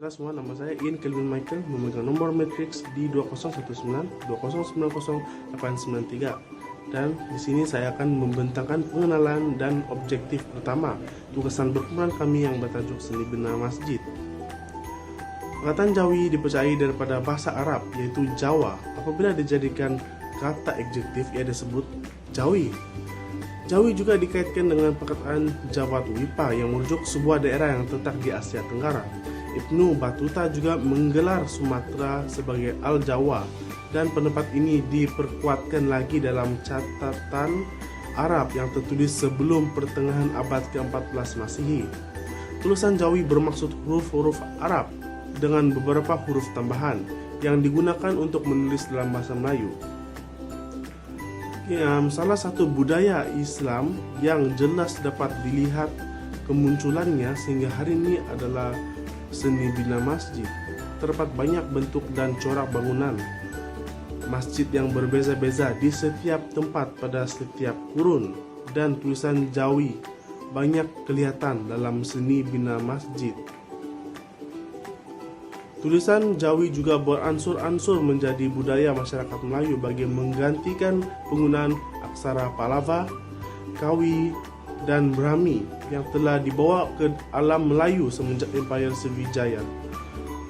Halo semua, nama saya Ian Kelvin Michael, memegang nomor matriks di 2019-2090-893. Dan di sini saya akan membentangkan pengenalan dan objektif pertama tugasan berkumpulan kami yang bertajuk Seni Bina Masjid. Perkataan Jawi dipercayai daripada bahasa Arab, yaitu Jawa. Apabila dijadikan kata adjektif, ia disebut Jawi. Jawi juga dikaitkan dengan perkataan Jawat Wipa yang merujuk sebuah daerah yang terletak di Asia Tenggara. Ibnu Battuta juga menggelar Sumatera sebagai Al-Jawa, dan pendapat ini diperkuatkan lagi dalam catatan Arab yang tertulis sebelum pertengahan abad ke-14 Masehi. Tulisan Jawi bermaksud huruf-huruf Arab dengan beberapa huruf tambahan yang digunakan untuk menulis dalam bahasa Melayu. Salah satu budaya Islam yang jelas dapat dilihat kemunculannya sehingga hari ini adalah seni bina masjid. Terdapat banyak bentuk dan corak bangunan masjid yang berbeza-beza di setiap tempat pada setiap kurun, dan tulisan Jawi banyak kelihatan dalam seni bina masjid. Tulisan Jawi juga beransur-ansur menjadi budaya masyarakat Melayu bagi menggantikan penggunaan aksara Palava, Kawi, dan Brahmi yang telah dibawa ke alam Melayu semenjak Empayar Sriwijaya.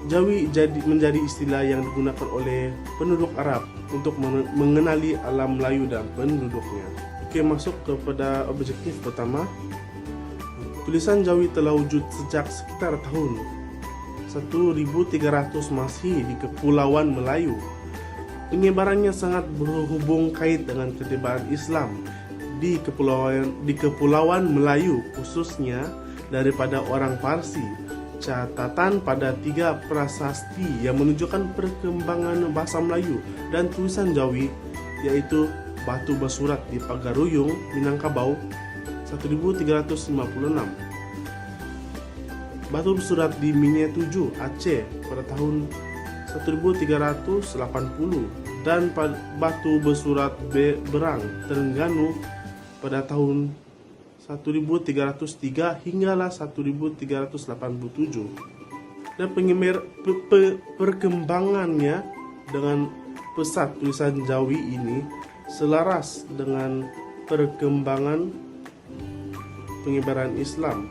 Jawi menjadi istilah yang digunakan oleh penduduk Arab untuk mengenali alam Melayu dan penduduknya. Oke, masuk kepada objektif pertama. Tulisan Jawi telah wujud sejak sekitar tahun 1300 Masehi di Kepulauan Melayu. Penyebarannya sangat berhubung kait dengan ketibaan Islam di Kepulauan Melayu, khususnya daripada orang Parsi. Catatan pada 3 prasasti yang menunjukkan perkembangan bahasa Melayu dan tulisan Jawi, yaitu batu bersurat di Pagaruyung, Minangkabau 1356, batu bersurat di Minyak 7, Aceh pada tahun 1380, dan batu bersurat Berang, Terengganu pada tahun 1303 hinggalah 1387. Dan perkembangannya dengan pesat tulisan Jawi ini selaras dengan perkembangan penyebaran Islam.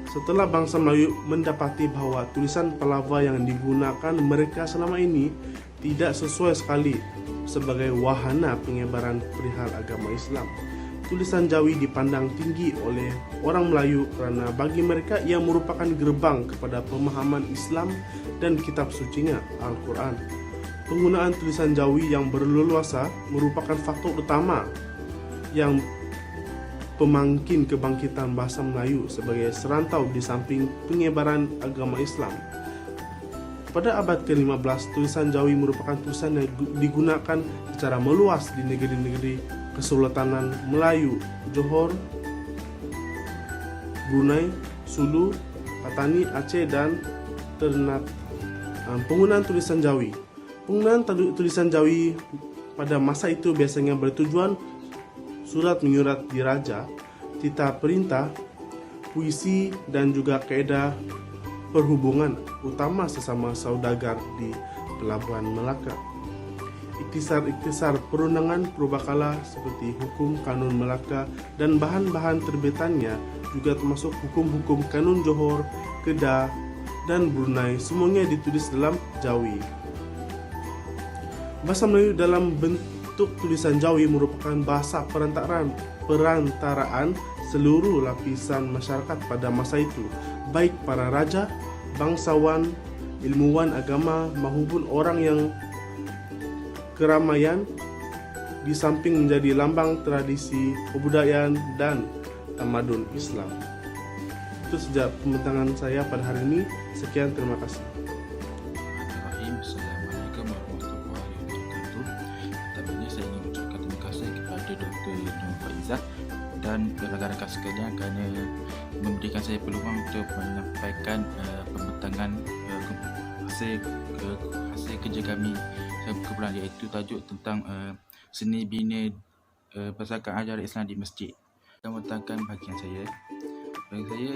Setelah bangsa Melayu mendapati bahwa tulisan Palava yang digunakan mereka selama ini tidak sesuai sekali sebagai wahana penyebaran perihal agama Islam, tulisan Jawi dipandang tinggi oleh orang Melayu karena bagi mereka ia merupakan gerbang kepada pemahaman Islam dan kitab sucinya, Al-Quran. Penggunaan tulisan Jawi yang berleluasa merupakan faktor utama yang pemangkin kebangkitan bahasa Melayu sebagai serantau di samping penyebaran agama Islam. Pada abad ke-15, tulisan Jawi merupakan tulisan yang digunakan secara meluas di negeri-negeri Kesultanan Melayu, Johor, Brunei, Sulu, Patani, Aceh, dan Ternate. Penggunaan tulisan Jawi. Penggunaan tulisan Jawi pada masa itu biasanya bertujuan surat menyurat diraja, titah perintah, puisi, dan juga kaedah perhubungan utama sesama saudagar di Pelabuhan Melaka. Ikhtisar perundangan purbakala seperti hukum kanun Melaka dan bahan-bahan terbitannya juga termasuk hukum-hukum kanun Johor, Kedah, dan Brunei, semuanya ditulis dalam Jawi. Bahasa Melayu dalam bentuk tulisan Jawi merupakan bahasa perantaraan seluruh lapisan masyarakat pada masa itu, baik para raja, bangsawan, ilmuwan agama, maupun orang yang keramaian, di samping menjadi lambang tradisi, kebudayaan, dan tamadun Islam. Itu sejak pembentangan saya pada hari ini. Sekian, terima kasih. Assalamualaikum warahmatullahi wabarakatuh. Pertamanya saya ingin mengucapkan terima kasih kepada Dr. Nur Faizah dan rakan-rakan sekalian kerana memberikan saya peluang untuk menyampaikan pembentangan hasil kerja kami kumpulan, iaitu tajuk tentang seni bina persatuan ajaran Islam di masjid. Saya membentangkan bahagian saya. Bagi saya,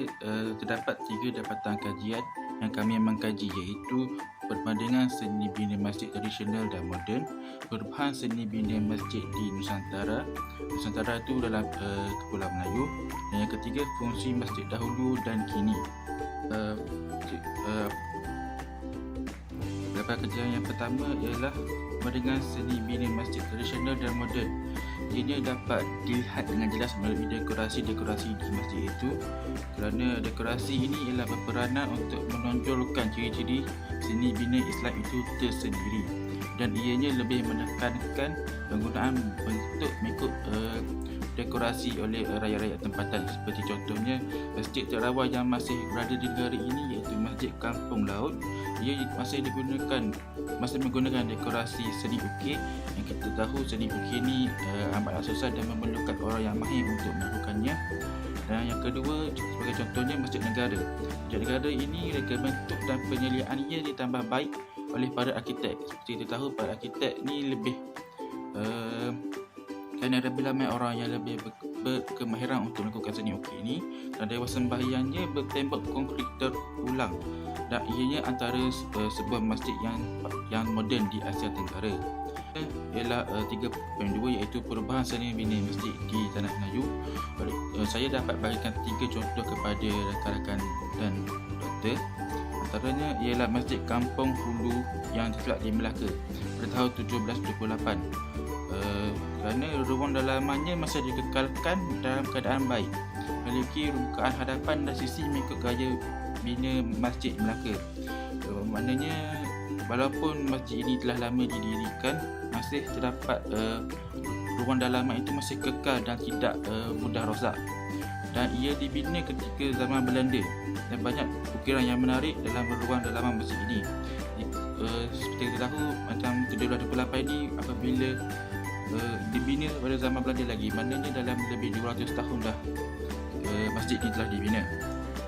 terdapat 3 dapatan kajian yang kami mengkaji, iaitu perbandingan seni bina masjid tradisional dan moden, perubahan seni bina masjid di Nusantara. Nusantara itu dalam Kepulauan Melayu. Dan yang ketiga, fungsi masjid dahulu dan kini. Dapatan kajian yang pertama ialah perbandingan seni bina masjid tradisional dan moden. Ianya dapat dilihat dengan jelas melalui dekorasi-dekorasi di masjid itu, kerana dekorasi ini ialah berperanan untuk menonjolkan ciri-ciri seni bina Islam itu tersendiri, dan ianya lebih menekankan penggunaan bentuk mengikut dekorasi oleh rakyat-rakyat tempatan. Seperti contohnya masjid terawal yang masih berada di negara ini, iaitu Masjid Kampung Laut. Ia masih menggunakan dekorasi seni ukir, yang kita tahu seni ukir ni amatlah susah dan memerlukan orang yang mahir untuk melakukannya. Dan yang kedua, sebagai contohnya Masjid Negara. Masjid Negara ini reka bentuk dan penyeliaan ia ditambah baik oleh para arkitek. Seperti kita tahu, para arkitek ni lebih kerana ada ramai orang yang lebih berkemahiran untuk melakukan seni ukir ini, dan dewan sembahyangnya bertembok konkrit terulang, dan ianya antara sebuah masjid yang moden di Asia Tenggara. Ialah 3.2, iaitu perubahan seni bina masjid di Tanah Melayu. Saya dapat bagikan 3 contoh kepada rakan-rakan dan doktor. Antaranya ialah Masjid Kampung Hulu yang terletak di Melaka pada tahun 1728. Kerana ruang dalamannya masih dikekalkan dalam keadaan baik, memiliki rungkaan hadapan dan sisi mengikut gaya bina Masjid Melaka. Maknanya walaupun masjid ini telah lama didirikan, masih terdapat ruang dalaman itu masih kekal dan tidak mudah rosak. Dan ia dibina ketika zaman Belanda, dan banyak ukiran yang menarik dalam ruang dalaman masjid ini. Seperti kita tahu, macam 1728 ini apabila dibina pada zaman Belanda lagi, maknanya dalam lebih 200 tahun dah masjid ini telah dibina.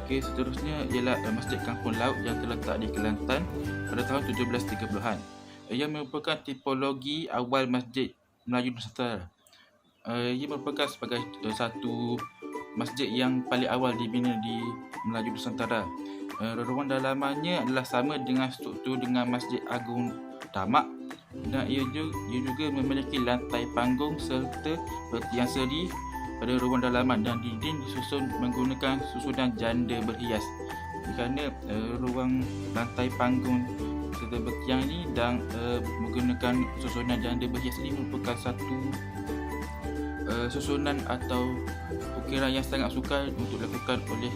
Okey, seterusnya ialah Masjid Kampung Laut yang terletak di Kelantan pada tahun 1730-an. Ia merupakan tipologi awal masjid Melayu Nusantara. Ia merupakan sebagai satu masjid yang paling awal dibina di Melayu Nusantara. Ruang dalamannya adalah sama dengan struktur dengan Masjid Agung Damak, dan ia juga memiliki lantai panggung serta bertiang seri pada ruang dalaman, dan dinding disusun menggunakan susunan janda berhias. Kerana ruang lantai panggung serta bertiang ini dan menggunakan susunan janda berhias ini merupakan satu susunan atau ukiran yang sangat sukar untuk dilakukan oleh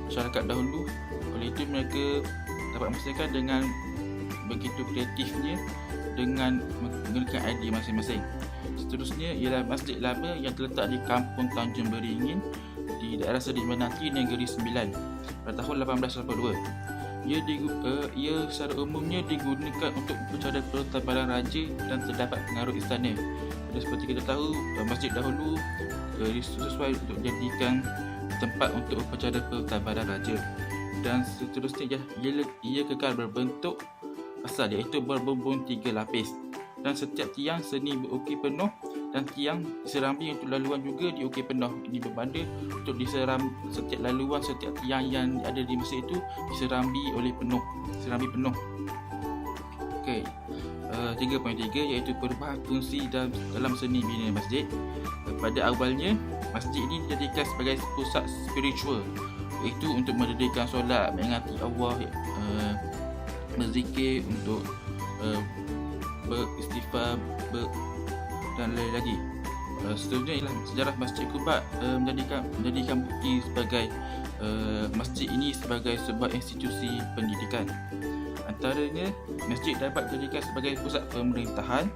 masyarakat dahulu. Oleh itu mereka dapat memastikan dengan begitu kreatifnya dengan menggunakan idea masing-masing. Seterusnya ialah Masjid Lama yang terletak di Kampung Tanjung Beringin di daerah Sedik Menanti, Negeri Sembilan pada tahun 1882. Ia secara umumnya digunakan untuk upacara pertabaran raja dan terdapat pengaruh istana. Seperti kita tahu, masjid dahulu sesuai untuk dijadikan tempat untuk upacara pertabaran raja. Dan seterusnya ia kekal berbentuk asal, iaitu berbumbung 3 lapis, dan setiap tiang seni berukir penuh, dan tiang diserambi untuk laluan juga diukir penuh. Ini berbanda untuk setiap laluan, setiap tiang yang ada di masjid itu diserambi penuh. Okey, 3.3 iaitu perubahan fungsi dalam seni bina masjid. Pada awalnya masjid ini dijadikan sebagai pusat spiritual, iaitu untuk mendirikan solat, mengingati Allah, berzikir, untuk beristighfar dan lain lagi. Seterusnya ialah sejarah Masjid Quba menjadikan bukti sebagai masjid ini sebagai sebuah institusi pendidikan. Antaranya, masjid dapat dijadikan sebagai pusat pemerintahan,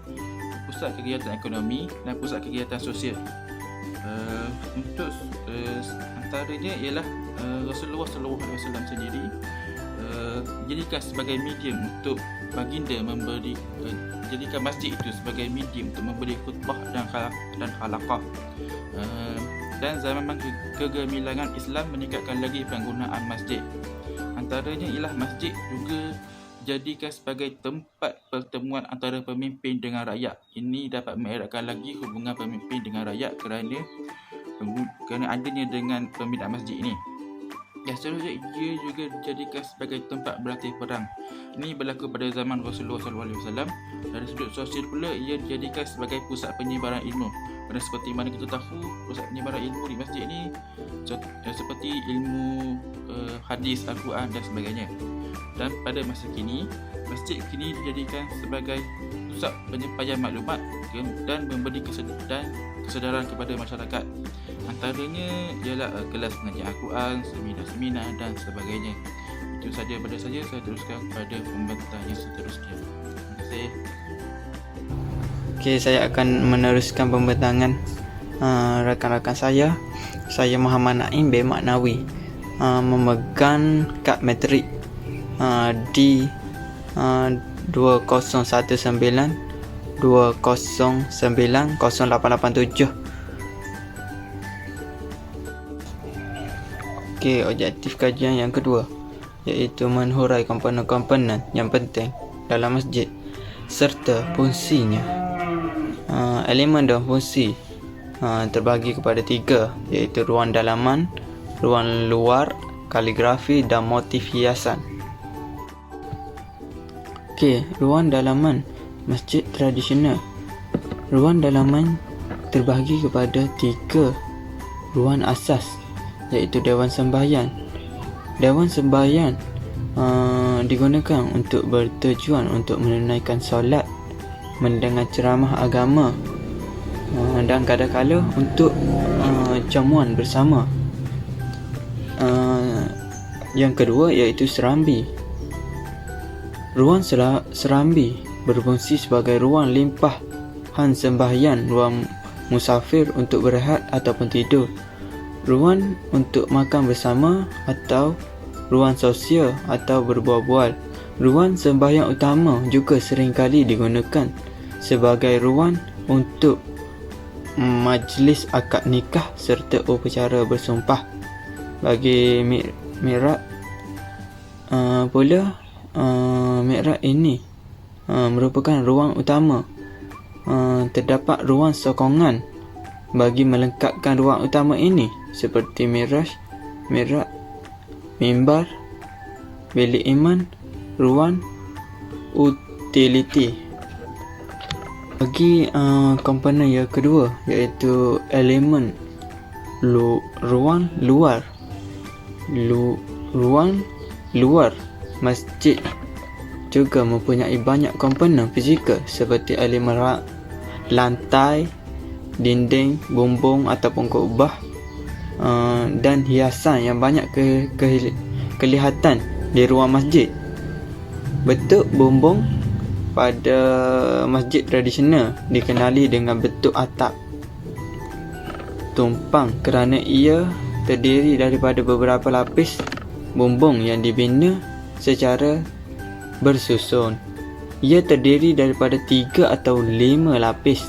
pusat kegiatan ekonomi dan pusat kegiatan sosial. Untuk antaranya ialah Rasulullah SAW sendiri dijadikan sebagai medium untuk baginda jadikan masjid itu sebagai medium untuk memberi khutbah dan halaqah. Dan zaman kegemilangan Islam meningkatkan lagi penggunaan masjid. Antaranya ialah masjid juga dijadikan sebagai tempat pertemuan antara pemimpin dengan rakyat. Ini dapat mengeratkan lagi hubungan pemimpin dengan rakyat kerana adanya dengan pembinaan masjid ini. Dan seterusnya ia juga dijadikan sebagai tempat berlatih perang. Ini berlaku pada zaman Rasulullah SAW. Dari sudut sosial pula ia dijadikan sebagai pusat penyebaran ilmu. Pada seperti mana kita tahu, pusat penyebaran ilmu di masjid ini seperti ilmu hadis, Al-Quran dan sebagainya. Dan pada masa kini, masjid kini dijadikan sebagai pusat penyampaian maklumat dan memberi kesedaran kepada masyarakat. Antaranya ialah kelas pengajian Al-Quran, seminar-seminar dan sebagainya. Itu saja pada saya teruskan pada pembentang yang seterusnya. Terima kasih. Okey, saya akan meneruskan pembentangan rakan-rakan saya. Saya Muhammad Naim bin Maknawi, memegang kad matrik di 2019 0887. Okey, objektif kajian yang kedua iaitu menhurai komponen-komponen yang penting dalam masjid serta fungsinya. Elemen dan fungsi terbagi kepada 3 iaitu ruang dalaman, ruang luar, kaligrafi dan motif hiasan. Okey, ruang dalaman masjid tradisional. Ruang dalaman terbahagi kepada 3 ruang asas iaitu Dewan Sembahyang. Dewan Sembahyang digunakan untuk bertujuan untuk menunaikan solat, mendengar ceramah agama dan kadang-kala untuk jamuan bersama. Yang kedua iaitu serambi. Ruang serambi berfungsi sebagai ruang limpahan sembahyang, ruang musafir untuk berehat ataupun tidur, ruang untuk makan bersama atau ruang sosial atau berbual-bual. Ruang sembahyang utama juga seringkali digunakan sebagai ruang untuk majlis akad nikah serta upacara bersumpah. Bagi mihrab pula, mihrab ini merupakan ruang utama. Terdapat ruang sokongan bagi melengkapkan ruang utama ini seperti mihrab, mimbar, bilik iman, ruang utility. Bagi komponen yang kedua iaitu elemen ruang luar. Ruang luar masjid juga mempunyai banyak komponen fizikal seperti elemen lantai, dinding, bumbung ataupun kubah, dan hiasan yang banyak kelihatan di ruang masjid. Bentuk bumbung pada masjid tradisional dikenali dengan bentuk atap tumpang kerana ia terdiri daripada beberapa lapis bumbung yang dibina secara bersusun. Ia terdiri daripada 3 atau 5 lapis.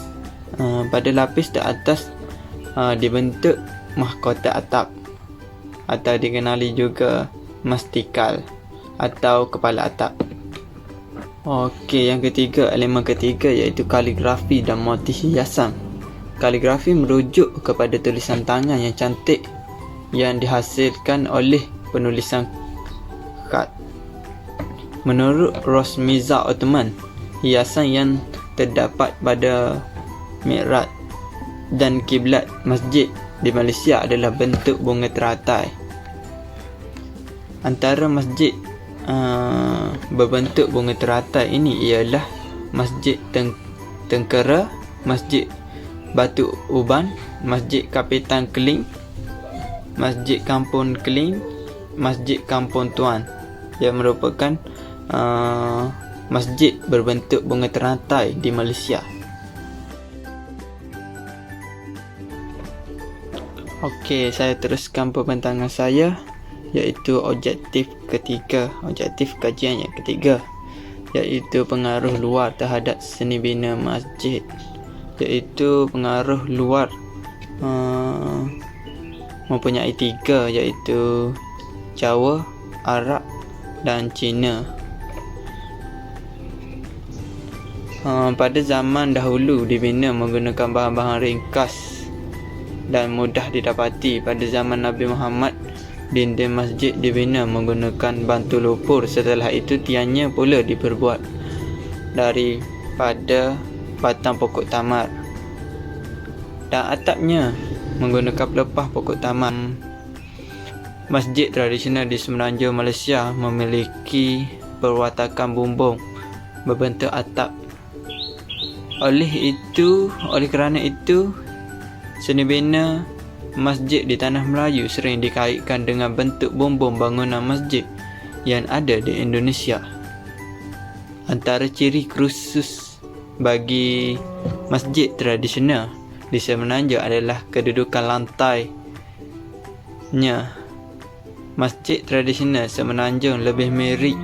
Pada lapis teratas dibentuk mahkota atap atau dikenali juga mastikal atau kepala atap. Okey, yang ketiga, elemen ketiga iaitu kaligrafi dan motif hiasan. Kaligrafi merujuk kepada tulisan tangan yang cantik yang dihasilkan oleh penulisan khat. Menurut Rosmiza Ottoman, hiasan yang terdapat pada mihrab dan kiblat masjid di Malaysia adalah bentuk bunga teratai. Antara masjid berbentuk bunga teratai ini ialah Masjid Tengkera, Masjid Batu Uban, Masjid Kapitan Keling, Masjid Kampung Keling, Masjid Kampung Tuan, yang merupakan masjid berbentuk bunga teratai di Malaysia. Okey, saya teruskan pembentangan saya iaitu objektif kajian yang ketiga iaitu pengaruh luar terhadap seni bina masjid. Iaitu pengaruh luar mempunyai 3 iaitu Jawa, Arab dan Cina. Pada zaman dahulu dibina menggunakan bahan-bahan ringkas dan mudah didapati. Pada zaman Nabi Muhammad Dinding masjid dibina menggunakan batu lumpur. Setelah itu tiangnya pula diperbuat daripada batang pokok tamar dan atapnya menggunakan pelepah pokok tamar. Masjid tradisional di Semenanjung Malaysia memiliki perwatakan bumbung berbentuk atap. Oleh kerana itu, seni bina masjid di tanah Melayu sering dikaitkan dengan bentuk bumbung bangunan masjid yang ada di Indonesia. Antara ciri khusus bagi masjid tradisional di Semenanjung adalah kedudukan lantainya. Masjid tradisional Semenanjung lebih mirip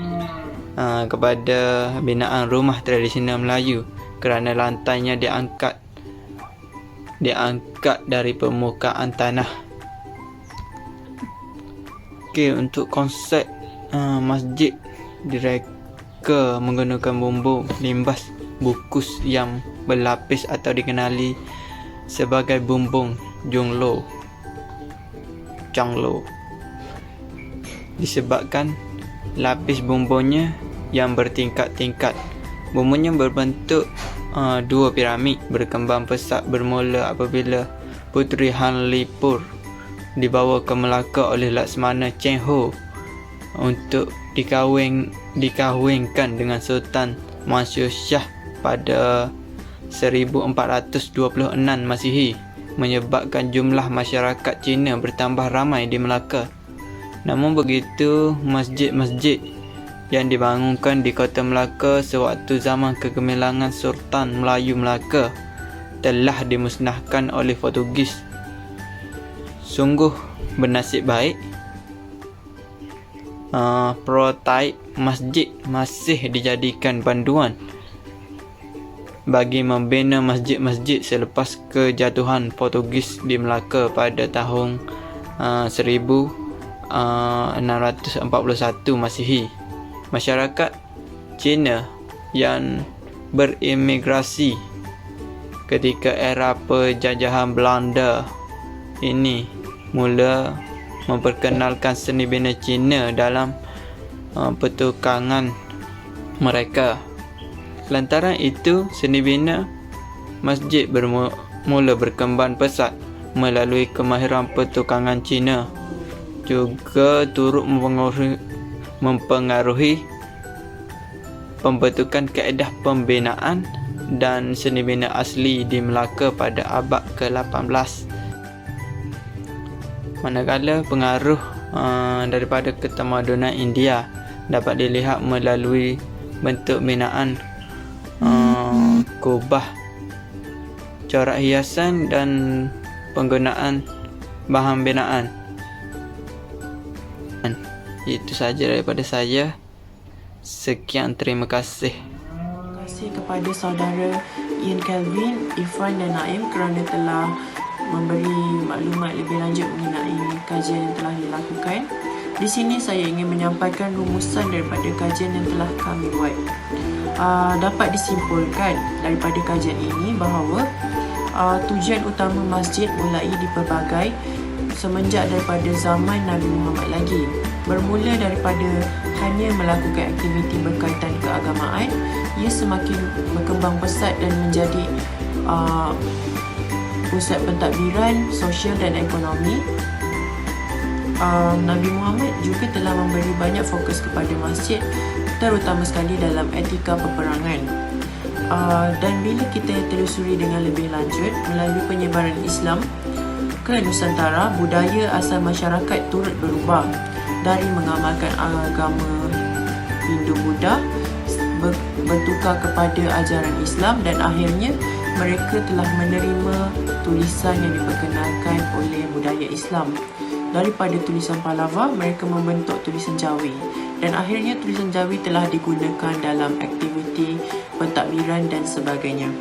kepada binaan rumah tradisional Melayu kerana lantainya diangkat dari permukaan tanah. Okey, untuk konsep masjid direka menggunakan bumbung limbas bukus yang berlapis atau dikenali sebagai bumbung jonglo. Disebabkan lapis bumbungnya yang bertingkat-tingkat. Bumbungnya berbentuk dua piramid berkembang pesat bermula apabila Puteri Han Lipur dibawa ke Melaka oleh Laksmana Cheng Ho untuk dikahwinkan dengan Sultan Mansur Shah pada 1426 Masihi, menyebabkan jumlah masyarakat Cina bertambah ramai di Melaka. Namun begitu, masjid-masjid yang dibangunkan di kota Melaka sewaktu zaman kegemilangan Sultan Melayu Melaka telah dimusnahkan oleh Portugis. Sungguh bernasib baik, prototipe masjid masih dijadikan panduan bagi membina masjid-masjid selepas kejatuhan Portugis di Melaka pada tahun 1641 Masihi. Masyarakat Cina yang berimigrasi ketika era penjajahan Belanda ini mula memperkenalkan seni bina Cina dalam pertukangan mereka. Lantaran itu, seni bina masjid mula berkembang pesat melalui kemahiran pertukangan Cina, juga turut mempengaruhi pembentukan kaedah pembinaan dan seni bina asli di Melaka pada abad ke-18. Manakala pengaruh daripada ketamadunan India dapat dilihat melalui bentuk binaan kubah, corak hiasan dan penggunaan bahan binaan. Itu saja daripada saya. Sekian, terima kasih. Terima kasih kepada saudara Ian Kelvin, Irfan dan Naim kerana telah memberi maklumat lebih lanjut mengenai kajian yang telah dilakukan. Di sini saya ingin menyampaikan rumusan daripada kajian yang telah kami buat. Dapat disimpulkan daripada kajian ini bahawa tujuan utama masjid mulai dipelbagai semenjak daripada zaman Nabi Muhammad lagi. Bermula daripada hanya melakukan aktiviti berkaitan keagamaan, ia semakin berkembang pesat dan menjadi pusat pentadbiran sosial dan ekonomi. Nabi Muhammad juga telah memberi banyak fokus kepada masjid, terutama sekali dalam etika peperangan. Dan bila kita telusuri dengan lebih lanjut melalui penyebaran Islam ke Nusantara, budaya asal masyarakat turut berubah dari mengamalkan agama Hindu-Buddha bertukar kepada ajaran Islam, dan akhirnya mereka telah menerima tulisan yang diperkenalkan oleh budaya Islam. Daripada tulisan Palava, mereka membentuk tulisan Jawi, dan akhirnya tulisan Jawi telah digunakan dalam aktiviti pentadbiran dan sebagainya.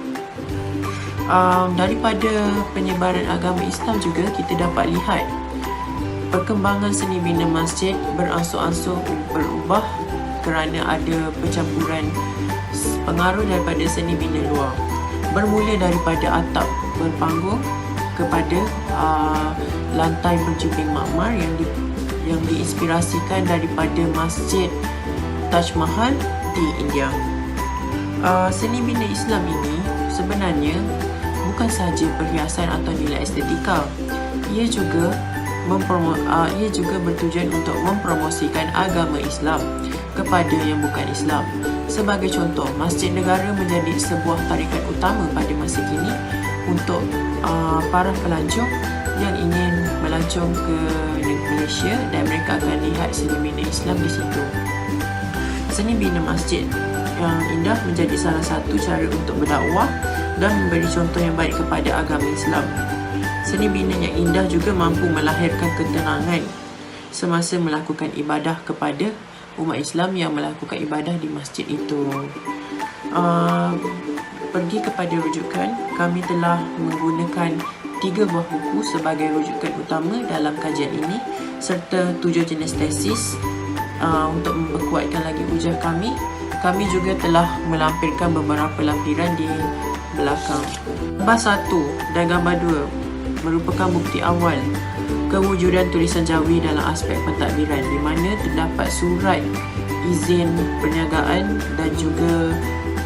Daripada penyebaran agama Islam juga kita dapat lihat perkembangan seni bina masjid beransur-ansur berubah kerana ada percampuran pengaruh daripada seni bina luar. Bermula daripada atap berpanggung kepada lantai berjubing makmar yang diinspirasikan daripada Masjid Taj Mahal di India. Seni bina Islam ini sebenarnya bukan sahaja perhiasan atau nilai estetika. Ia juga bertujuan untuk mempromosikan agama Islam kepada yang bukan Islam. Sebagai contoh, Masjid Negara menjadi sebuah tarikan utama pada masa kini untuk para pelancong yang ingin melancong ke Malaysia, dan mereka akan lihat seni bina Islam di situ. Seni bina masjid yang indah menjadi salah satu cara untuk berdakwah dan memberi contoh yang baik kepada agama Islam. Seni bina yang indah juga mampu melahirkan ketenangan semasa melakukan ibadah kepada umat Islam yang melakukan ibadah di masjid itu. Pergi kepada rujukan, kami telah menggunakan 3 buah buku sebagai rujukan utama dalam kajian ini, serta 7 jenis tesis untuk memperkuatkan lagi hujah kami. Kami juga telah melampirkan beberapa lampiran di belakang. Gambar 1 dan gambar 2 merupakan bukti awal kewujudan tulisan Jawi dalam aspek pentadbiran, di mana terdapat surat izin perniagaan dan juga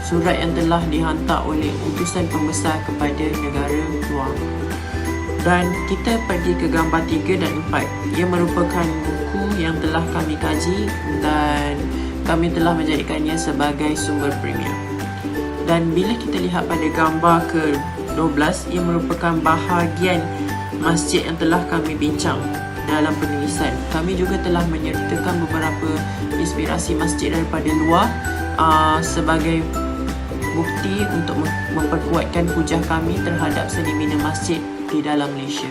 surat yang telah dihantar oleh utusan pembesar kepada negara luar. Dan kita pergi ke gambar 3 dan 4. Ia merupakan buku yang telah kami kaji dan kami telah menjadikannya sebagai sumber premier. Dan bila kita lihat pada gambar ke-12, ia merupakan bahagian masjid yang telah kami bincang dalam penulisan. Kami juga telah menyertakan beberapa inspirasi masjid daripada luar sebagai bukti untuk memperkuatkan hujah kami terhadap seni bina masjid di dalam Malaysia.